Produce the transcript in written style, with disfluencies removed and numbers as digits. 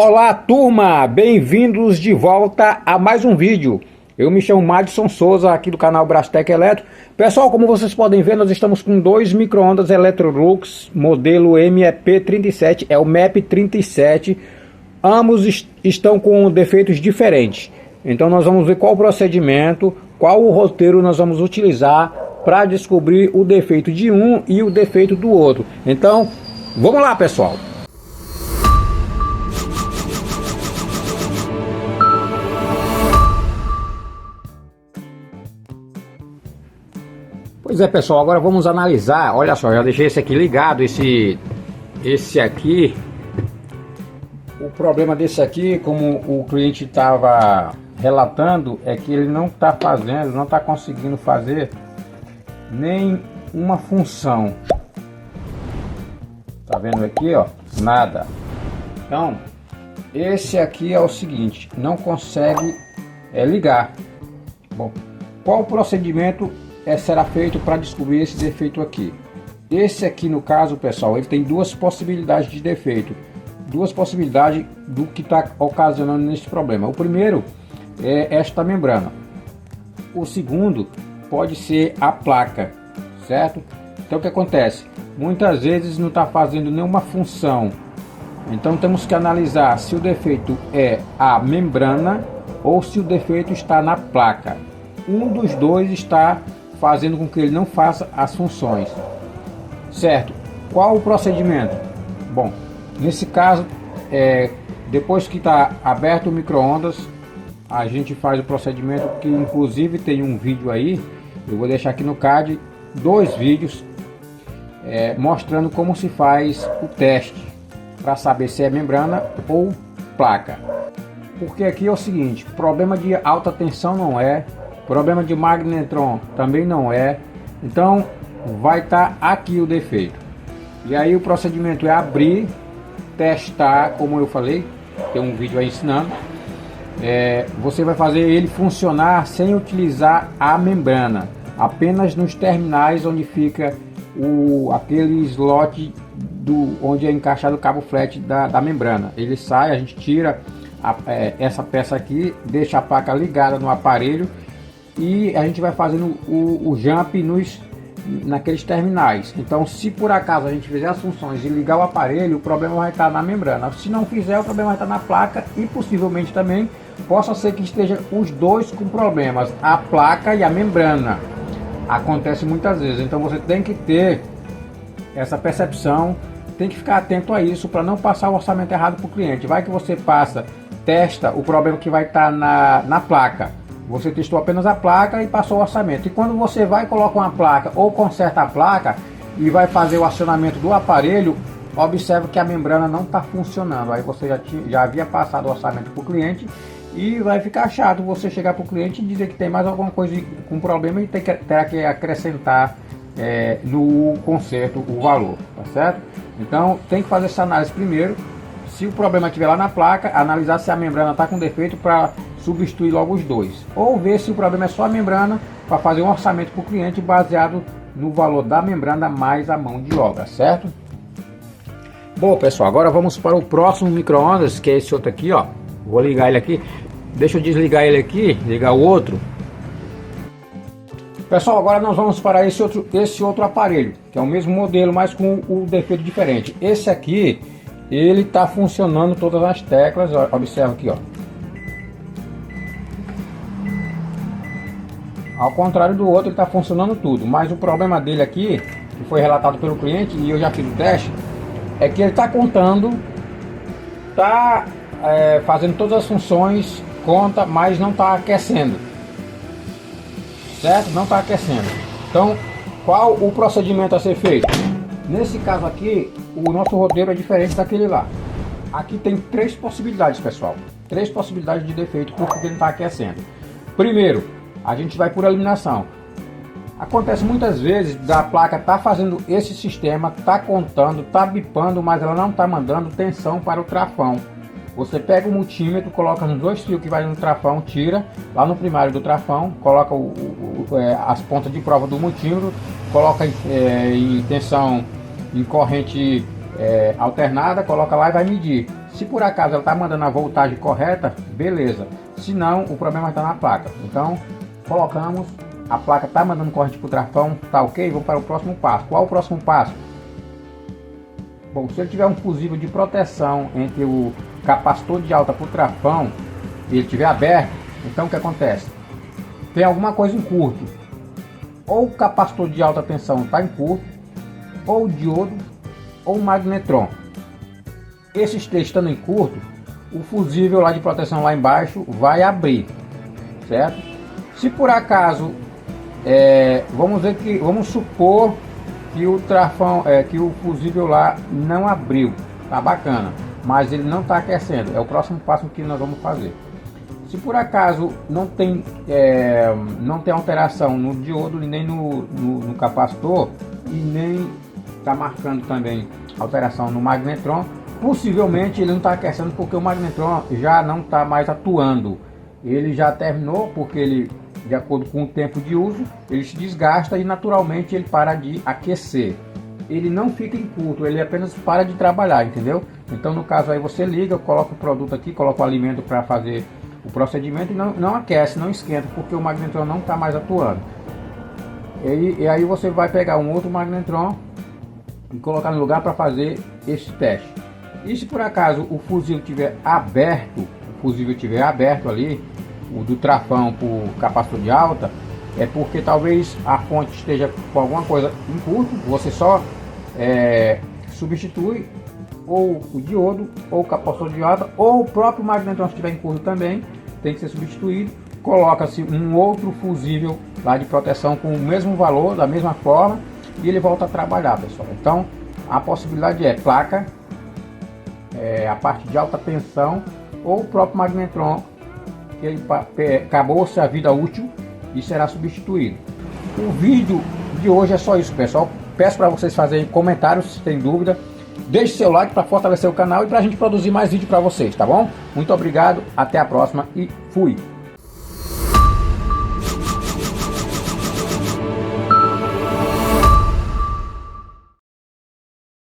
Olá turma, bem-vindos de volta a mais um vídeo. Eu me chamo Madison Souza, aqui do canal Brastec Eletro. Pessoal, como vocês podem ver, nós estamos com dois micro-ondas Electrolux modelo MEP37, é o MEP37. Ambos estão com defeitos diferentes. Então nós vamos ver qual o procedimento, qual o roteiro nós vamos utilizar para descobrir o defeito de um e o defeito do outro. Então, vamos lá, pessoal. Pois é, pessoal, agora vamos analisar. Olha só, já deixei esse aqui ligado, esse aqui. O problema desse aqui, como o cliente estava relatando, é que ele não está fazendo, não está conseguindo fazer nem uma função. Tá vendo aqui, ó? Nada. Então, esse aqui é o seguinte, não consegue ligar. Bom, qual o procedimento será feito para descobrir esse defeito aqui? Esse aqui, no caso, pessoal, ele tem duas possibilidades de defeito, duas possibilidades do que está ocasionando nesse problema. O primeiro é esta membrana, o segundo pode ser a placa, certo? Então o que acontece? Muitas vezes não está fazendo nenhuma função, então temos que analisar se o defeito é a membrana ou se o defeito está na placa. Um dos dois está fazendo com que ele não faça as funções, certo? Qual o procedimento? Bom, nesse caso, depois que está aberto o micro-ondas, a gente faz o procedimento, que inclusive tem um vídeo aí, eu vou deixar aqui no card, dois vídeos mostrando como se faz o teste para saber se é membrana ou placa. Porque aqui é o seguinte, problema de alta tensão não é, problema de magnetron também não é, então vai estar aqui o defeito. E aí o procedimento é abrir, testar, como eu falei, tem um vídeo aí ensinando. Você vai fazer ele funcionar sem utilizar a membrana, apenas nos terminais onde fica aquele slot onde é encaixado o cabo flat da membrana. Ele sai, a gente tira essa peça aqui, deixa a placa ligada no aparelho e a gente vai fazendo o jump naqueles terminais. Então, se por acaso a gente fizer as funções e ligar o aparelho, o problema vai estar na membrana. Se não fizer, o problema vai estar na placa e possivelmente também possa ser que esteja os dois com problemas, a placa e a membrana. Acontece muitas vezes, então você tem que ter essa percepção, tem que ficar atento a isso para não passar o orçamento errado para o cliente. Vai que você testa o problema que vai estar na placa. Você testou apenas a placa e passou o orçamento. E quando você vai coloca uma placa ou conserta a placa e vai fazer o acionamento do aparelho, observa que a membrana não está funcionando. Aí você já havia passado o orçamento para o cliente e vai ficar chato você chegar para o cliente e dizer que tem mais alguma coisa com problema e terá que acrescentar no conserto o valor, tá certo? Então tem que fazer essa análise primeiro. Se o problema estiver lá na placa, analisar se a membrana está com defeito para substituir logo os dois. Ou ver se o problema é só a membrana para fazer um orçamento para o cliente baseado no valor da membrana mais a mão de obra, certo? Bom, pessoal, agora vamos para o próximo micro-ondas, que é esse outro aqui, ó. Vou ligar ele aqui. Deixa eu desligar ele aqui, ligar o outro. Pessoal, agora nós vamos para esse outro aparelho, que é o mesmo modelo, mas com o defeito diferente. Esse aqui, ele está funcionando todas as teclas, ó, observa aqui, ó. Ao contrário do outro, ele está funcionando tudo, mas o problema dele aqui, que foi relatado pelo cliente e eu já fiz o teste, é que ele está contando, está fazendo todas as funções, conta, mas não está aquecendo, certo? Não está aquecendo. Então, qual o procedimento a ser feito? Nesse caso aqui, o nosso roteiro é diferente daquele lá. Aqui tem três possibilidades, pessoal. Três possibilidades de defeito porque ele não está aquecendo. Primeiro, a gente vai por eliminação. Acontece muitas vezes da placa tá fazendo esse sistema, tá contando, tá bipando, mas ela não tá mandando tensão para o trafão. Você pega o multímetro, coloca nos dois fios que vai no trafão, tira lá no primário do trafão, coloca as pontas de prova do multímetro, coloca em tensão em corrente alternada, coloca lá e vai medir. Se por acaso ela está mandando a voltagem correta, beleza. Se não, o problema está na placa. Então, colocamos, a placa está mandando corrente para o travão, tá ok? Vamos para o próximo passo. Qual o próximo passo? Bom, se ele tiver um fusível de proteção entre o capacitor de alta para o travão e ele estiver aberto, então o que acontece? Tem alguma coisa em curto. Ou o capacitor de alta tensão está em curto, ou o diodo, ou o magnetron. Esses três estando em curto, o fusível lá de proteção lá embaixo vai abrir, certo? Se por acaso, vamos supor que o travão, que o fusível lá não abriu, tá bacana, mas ele não está aquecendo, é o próximo passo que nós vamos fazer. Se por acaso não tem alteração no diodo nem no capacitor e nem está marcando também alteração no magnetron, possivelmente ele não está aquecendo porque o magnetron já não está mais atuando. Ele já terminou porque ele, de acordo com o tempo de uso, ele se desgasta e naturalmente ele para de aquecer. Ele não fica em curto, ele apenas para de trabalhar, entendeu? Então no caso aí você liga, coloca o produto aqui, coloca o alimento para fazer o procedimento e não aquece, não esquenta, porque o magnetron não está mais atuando. E aí você vai pegar um outro magnetron e colocar no lugar para fazer esse teste. E se por acaso o fusível estiver aberto, ali, o do travão para o capacitor de alta, é porque talvez a fonte esteja com alguma coisa em curto. Você só substitui ou o diodo, ou o capacitor de alta, ou o próprio magnetron se estiver em curto também, tem que ser substituído. Coloca-se um outro fusível lá de proteção com o mesmo valor, da mesma forma, e ele volta a trabalhar, pessoal. Então a possibilidade é placa, a parte de alta tensão, ou o próprio magnetron, que ele acabou-se a vida útil e será substituído. O vídeo de hoje é só isso, pessoal. Peço para vocês fazerem comentários se tem dúvida. Deixe seu like para fortalecer o canal e para a gente produzir mais vídeo para vocês, tá bom? Muito obrigado, até a próxima e fui!